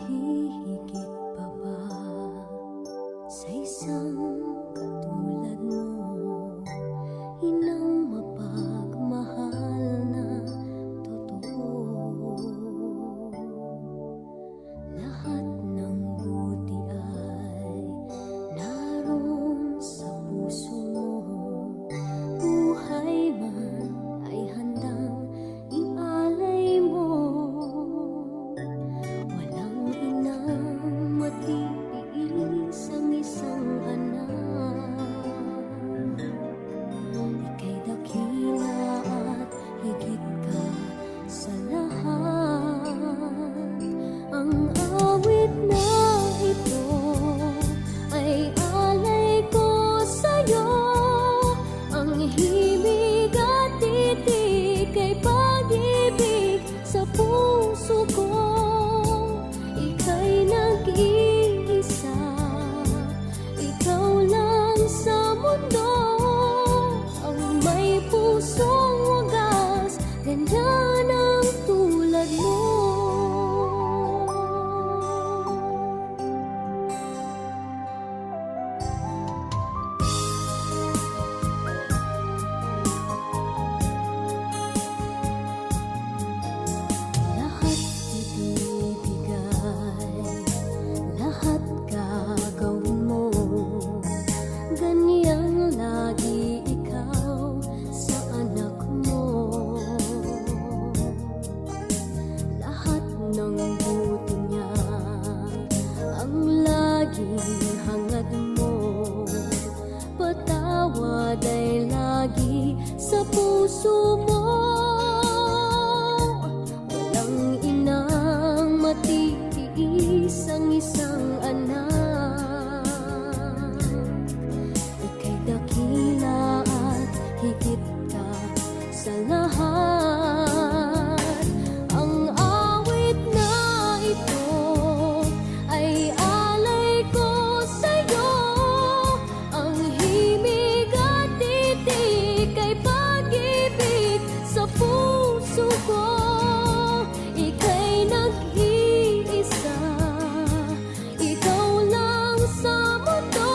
hihigit pa ba sa isang katulad mo? Inang mapagmahal na totoo. Lahat ng buti ay naroon sa puso mo. Buhay man ay handang ialay mo. Walang inang matitiis ang isang anak. Ika'y dakila at higit ka sa lahat. Ang awit na ito ay alay ko sa'yo. Ang himig at titig ay pag-ibig sa puso ko. Ika'y nag-iisa, ikaw lang sa mundo. Ang may pusong wagas, ganyan ang tulad mo. Lahat ibibigay, lahat gagawin mo. Ganyang lagi ikaw sa anak mo. Lahat ng buti niya ang laging hangad mo. Patawad ay lagi sa puso mo. Walang inang matitiis ang isang anak. Ika'y dakila at higit ka sa lahat. Ang awit na ito ay alay ko sa'yo. Ang himig at titig ay pag-ibig sa puso ko. Ika'y nag-iisa, ikaw lang sa mundo.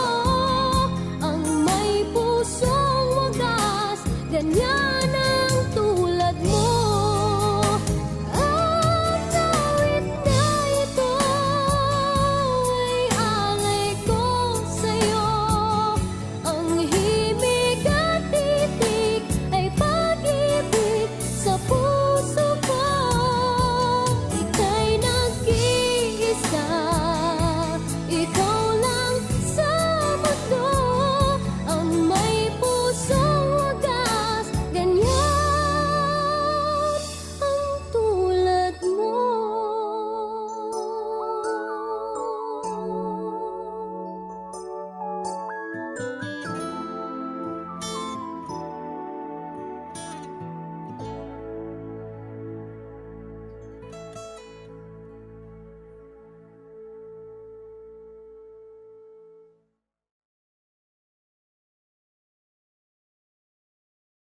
Ang may pusong wagas, ganyan ang tulad mo. Ang awit na ito ay alay ko sa'yo. Ang himig at titig ay pag-ibig sa puso ko. Ika'y nag-iisa, ikaw lang sa mundo. Ang may pusong wagas, ganyan ang tulad mo.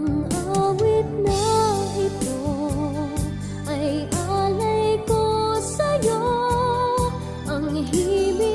Ang awit na ito ay alay ko sa'yo. Ang himig